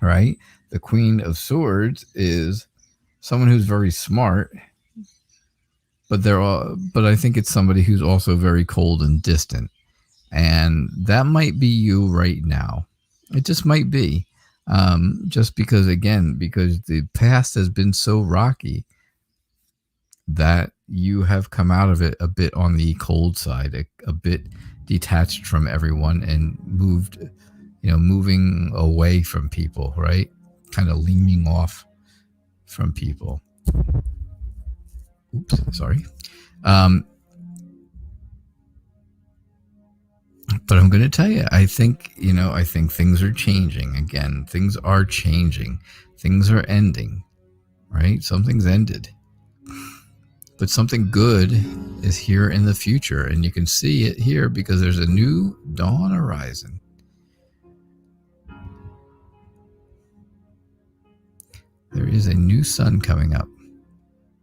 Right? The Queen of Swords is someone who's very smart, but I think it's somebody who's also very cold and distant. And that might be you right now. It just might be. Just because the past has been so rocky that you have come out of it a bit on the cold side, a bit detached from everyone and moving away from people, right? Kind of leaning off from people. Oops, sorry. But I'm going to tell you, I think things are changing. Again, things are changing. Things are ending, right? Something's ended. But something good is here in the future. And you can see it here because there's a new dawn horizon. There is a new sun coming up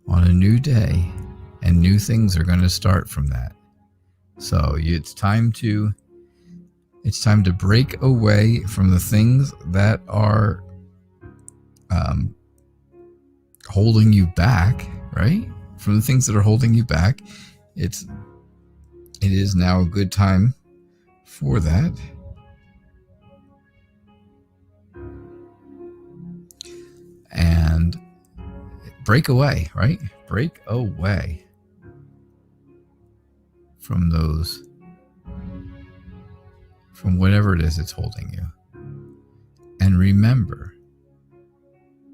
on a new day, and new things are going to start from that. So it's time to break away from the things that are holding you back, right? From the things that are holding you back. It is now a good time for that. And break away, right? Break away from those, from whatever it is that's holding you. And remember,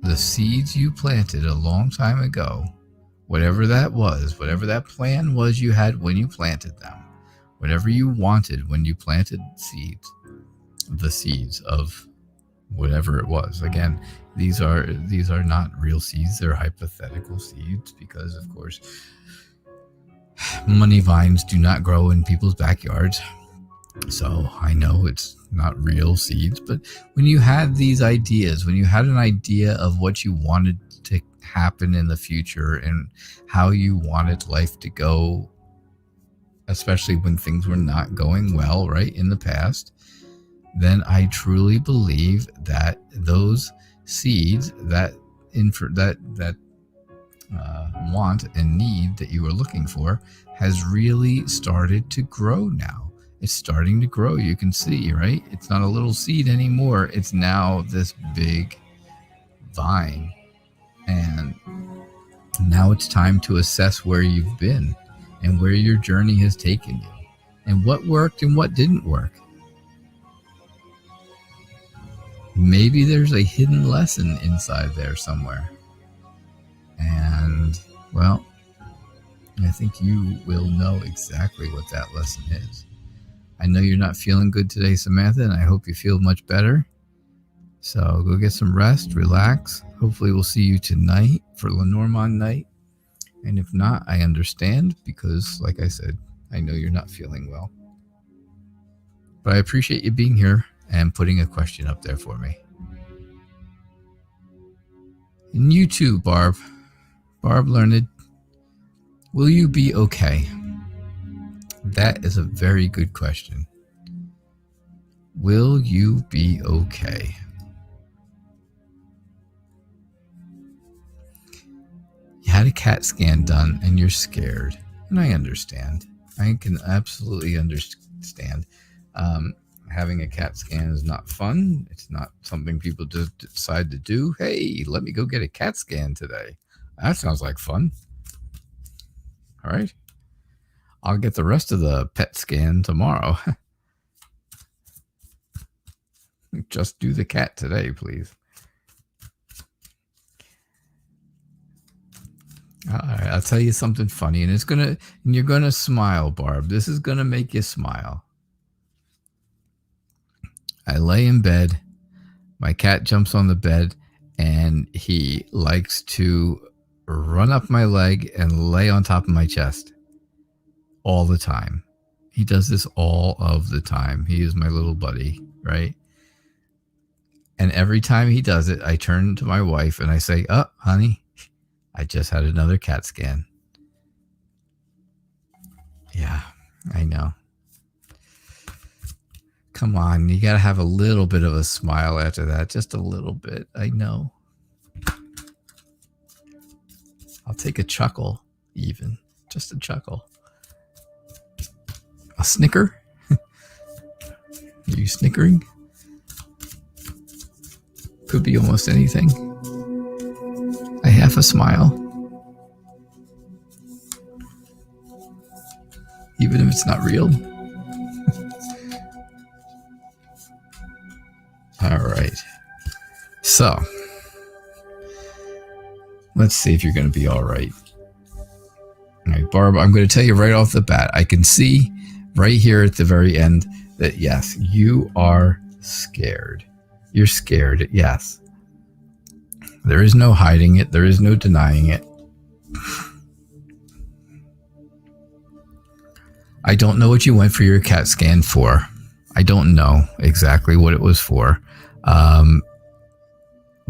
the seeds you planted a long time ago, whatever that was, whatever that plan was you had when you planted them, whatever you wanted when you planted seeds, the seeds of whatever it was. Again, these are not real seeds, they're hypothetical seeds because, of course, money vines do not grow in people's backyards. So I know it's not real seeds, but when you had these ideas, when you had an idea of what you wanted to happen in the future and how you wanted life to go, especially when things were not going well, right, in the past, then I truly believe that those seeds, that want and need that you were looking for has really started to grow now. It's starting to grow. You can see, right? It's not a little seed anymore. It's now this big vine. And now it's time to assess where you've been and where your journey has taken you and what worked and what didn't work. Maybe there's a hidden lesson inside there somewhere. And, well, I think you will know exactly what that lesson is. I know you're not feeling good today, Samantha, and I hope you feel much better. So go get some rest, relax. Hopefully we'll see you tonight for Lenormand night. And if not, I understand because, like I said, I know you're not feeling well. But I appreciate you being here and putting a question up there for me. And you too, Barb. Barb Learned, will you be okay? That is a very good question. Will you be okay? You had a CAT scan done and you're scared. And I understand. I can absolutely understand. Having a CAT scan is not fun. It's not something people just decide to do. Hey, let me go get a CAT scan today. That sounds like fun. All right. I'll get the rest of the PET scan tomorrow. Just do the cat today, please. All right, I'll tell you something funny, and you're gonna smile, Barb. This is gonna make you smile. I lay in bed. My cat jumps on the bed, and he likes to run up my leg and lay on top of my chest all the time. He does this all of the time. He is my little buddy, right? And every time he does it, I turn to my wife and I say, "Oh, honey, I just had another CAT scan." Yeah, I know. Come on, you got to have a little bit of a smile after that. Just a little bit. I know. I'll take a chuckle, even. Just a chuckle. A snicker? Are you snickering? Could be almost anything. A half a smile. Even if it's not real. All right. So, let's see if you're going to be all right. All right, Barb, I'm going to tell you right off the bat. I can see right here at the very end that, yes, you are scared. You're scared, yes. There is no hiding it. There is no denying it. I don't know what you went for your CAT scan for. I don't know exactly what it was for.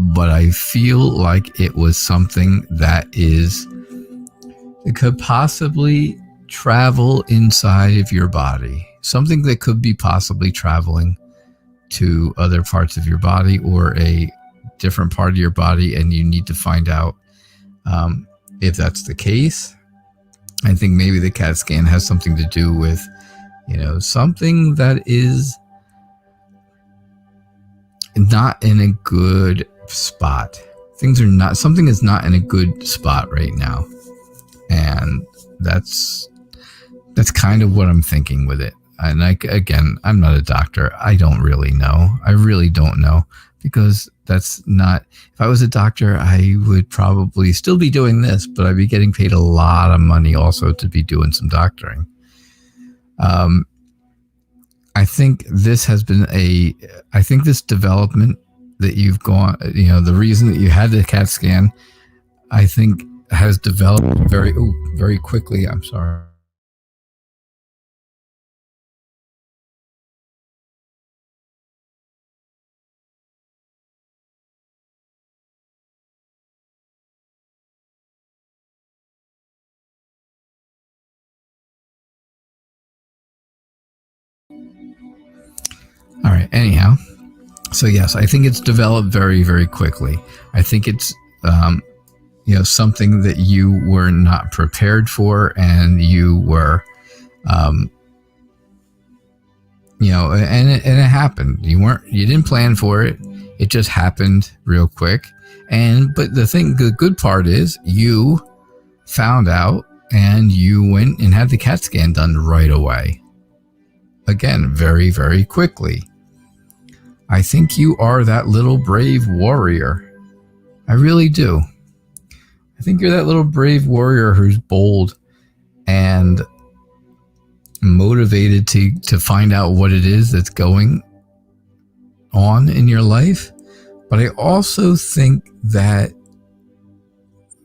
But I feel like it was something that it could possibly travel inside of your body. Something that could be possibly traveling to other parts of your body or a different part of your body, and you need to find out if that's the case. I think maybe the CAT scan has something to do with, something that is not in a good spot. Something is not in a good spot right now. And that's kind of what I'm thinking with it. And I'm not a doctor. I don't really know. I really don't know, because that's not, if I was a doctor, I would probably still be doing this, but I'd be getting paid a lot of money also to be doing some doctoring. I think this has been I think this development that you've gone, the reason that you had the CAT scan, I think has developed very quickly. I'm sorry. All right. Anyhow, so yes, I think it's developed very, very quickly. I think it's, something that you were not prepared for, and you were, and it happened. You didn't plan for it. It just happened real quick. But the good part is you found out and you went and had the CAT scan done right away. Again, very, very quickly. I think you are that little brave warrior. I really do. I think you're that little brave warrior who's bold and motivated to find out what it is that's going on in your life. But I also think that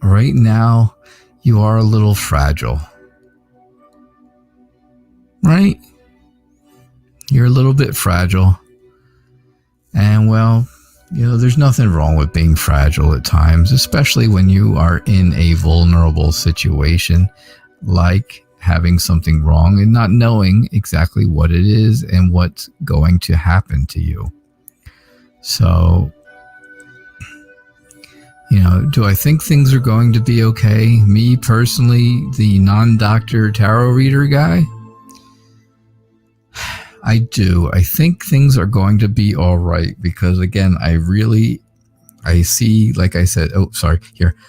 right now you are a little fragile. Right? You're a little bit fragile. And well, there's nothing wrong with being fragile at times, especially when you are in a vulnerable situation, like having something wrong and not knowing exactly what it is and what's going to happen to you. So, do I think things are going to be okay? Me personally, the non-doctor tarot reader guy, I do. I think things are going to be all right because, again, I see, like I said,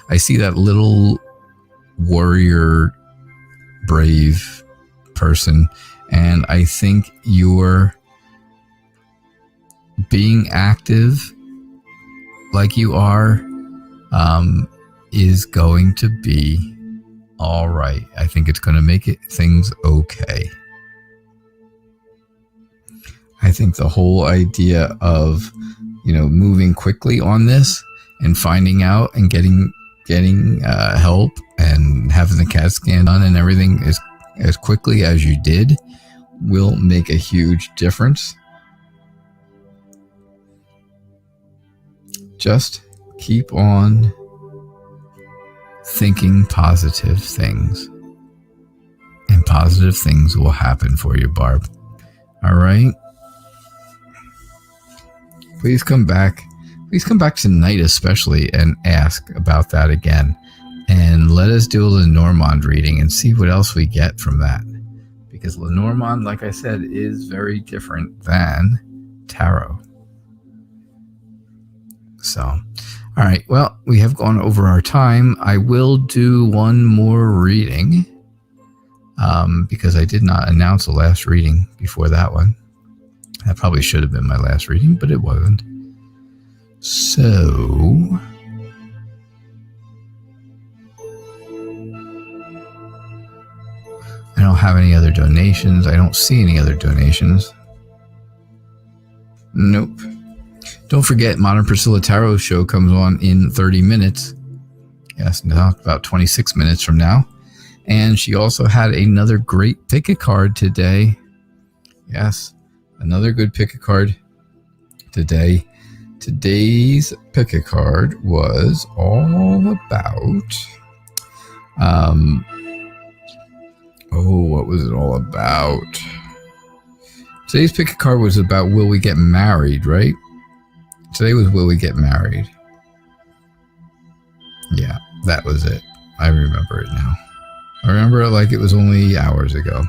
I see that little warrior, brave person, and I think you're being active like you are is going to be all right. I think it's going to make things okay. I think the whole idea of, moving quickly on this and finding out and getting help and having the CAT scan done and everything as quickly as you did will make a huge difference. Just keep on thinking positive things, and positive things will happen for you, Barb. All right? Please come back tonight especially and ask about that again. And let us do a Lenormand reading and see what else we get from that. Because Lenormand, like I said, is very different than tarot. So, all right. Well, we have gone over our time. I will do one more reading because I did not announce the last reading before that one. That probably should have been my last reading, but it wasn't. So, I don't have any other donations. I don't see any other donations. Nope. Don't forget, Modern Priscilla Tarot show comes on in 30 minutes. Yes, now about 26 minutes from now. And she also had another great pick a card today. Yes, another good pick a card today. Today's pick a card was all about... what was it all about? Today's pick a card was about will we get married, right? Today was will we get married. Yeah, that was it. I remember it now. I remember it like it was only hours ago.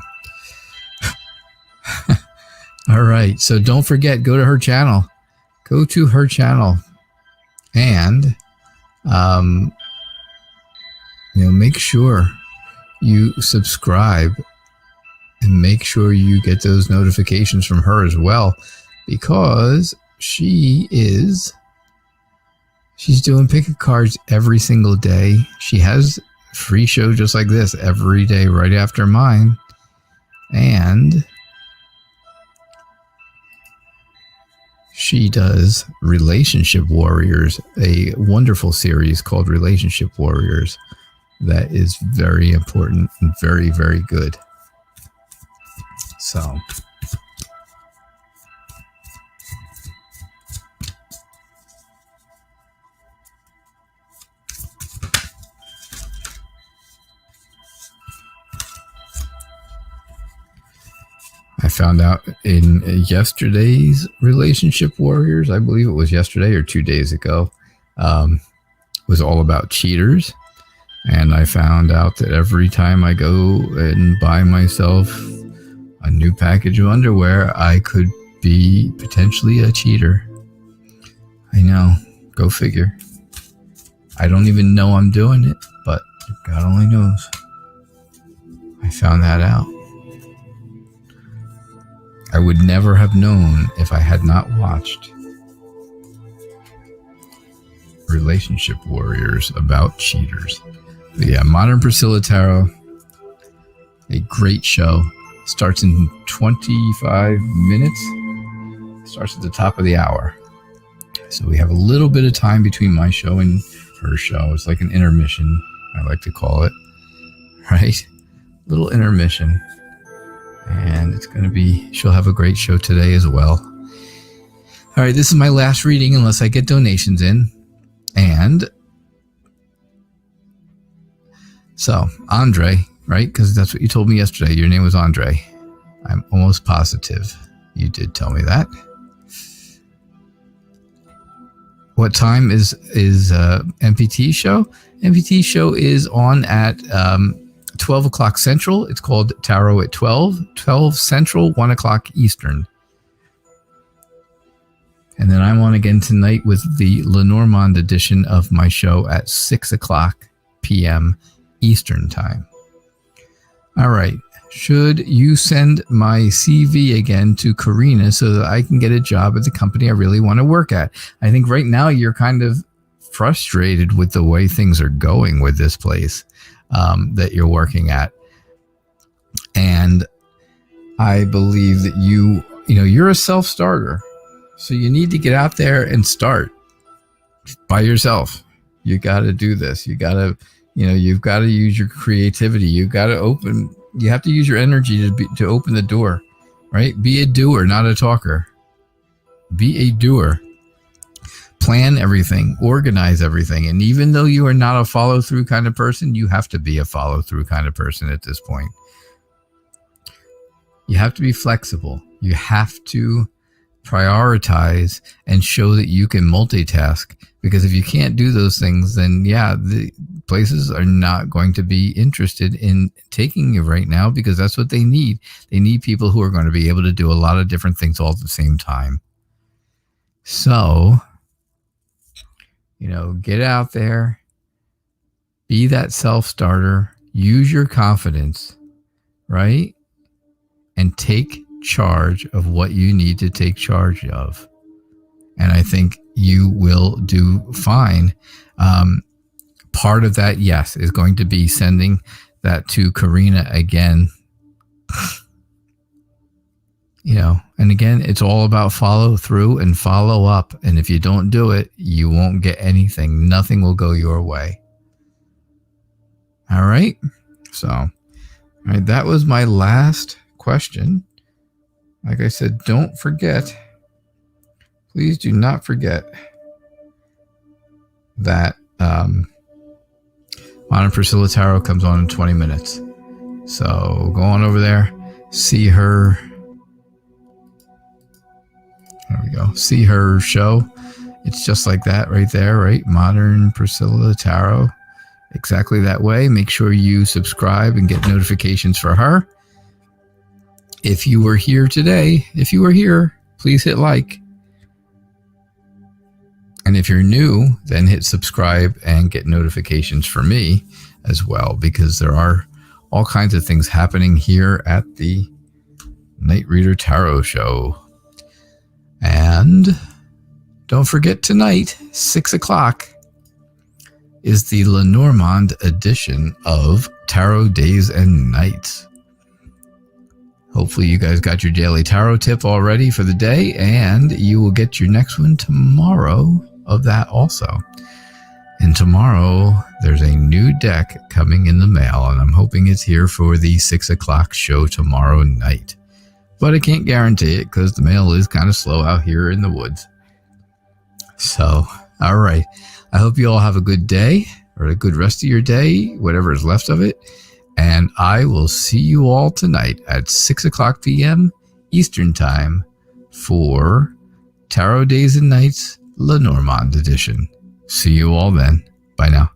All right, so don't forget, go to her channel. Go to her channel and make sure you subscribe and make sure you get those notifications from her as well, because she's doing pick a cards every single day. She has free shows just like this every day right after mine, and she does Relationship Warriors, a wonderful series called Relationship Warriors that is very important and very, very good. So, I found out in yesterday's Relationship Warriors, I believe it was yesterday or 2 days ago, was all about cheaters. And I found out that every time I go and buy myself a new package of underwear, I could be potentially a cheater. I know. Go figure. I don't even know I'm doing it, but God only knows. I found that out. I would never have known if I had not watched Relationship Warriors about cheaters. But yeah, Modern Priscilla Tarot, a great show. Starts in 25 minutes. Starts at the top of the hour. So we have a little bit of time between my show and her show. It's like an intermission, I like to call it. Right? Little intermission. And it's going to be, she'll have a great show today as well. All right, this is my last reading unless I get donations in. And so, Andre, right? Because that's what you told me yesterday. Your name was Andre. I'm almost positive you did tell me that. What time is MPT show? MPT show is on at 12 o'clock Central. It's called Tarot at 12 Central, 1 o'clock Eastern. And then I'm on again tonight with the Lenormand edition of my show at 6 o'clock p.m. Eastern time. All right. Should you send my CV again to Karina so that I can get a job at the company I really want to work at? I think right now you're kind of frustrated with the way things are going with this place that you're working at. And I believe that you're a self-starter. So you need to get out there and start by yourself. You got to do this. You got to, you've got to use your creativity. You have to use your energy to open the door, right? Be a doer, not a talker. Be a doer. Plan everything, organize everything. And even though you are not a follow-through kind of person, you have to be a follow-through kind of person at this point. You have to be flexible. You have to prioritize and show that you can multitask, because if you can't do those things, then the places are not going to be interested in taking you right now, because that's what they need. They need people who are going to be able to do a lot of different things all at the same time. So, get out there, be that self-starter, use your confidence, right? And take charge of what you need to take charge of. And I think you will do fine. Part of that, yes, is going to be sending that to Karina again. And again, it's all about follow through and follow up. And if you don't do it, you won't get anything. Nothing will go your way. All right. So, all right, that was my last question. Like I said, don't forget, please do not forget that Modern Priscilla Tarot comes on in 20 minutes. So go on over there, see her. There we go. See her show. It's just like that right there, right? Modern Priscilla Tarot. Exactly that way. Make sure you subscribe and get notifications for her. If you were here today, please hit like. And if you're new, then hit subscribe and get notifications for me as well, because there are all kinds of things happening here at the Night Reader Tarot Show. And don't forget, tonight, 6 o'clock, is the Lenormand edition of Tarot Days and Nights. Hopefully you guys got your daily tarot tip already for the day, and you will get your next one tomorrow of that also. And tomorrow, there's a new deck coming in the mail, and I'm hoping it's here for the 6 o'clock show tomorrow night. But I can't guarantee it, because the mail is kind of slow out here in the woods. So, all right. I hope you all have a good day, or a good rest of your day, whatever is left of it. And I will see you all tonight at 6 o'clock p.m. Eastern Time for Tarot Days and Nights Lenormand edition. See you all then. Bye now.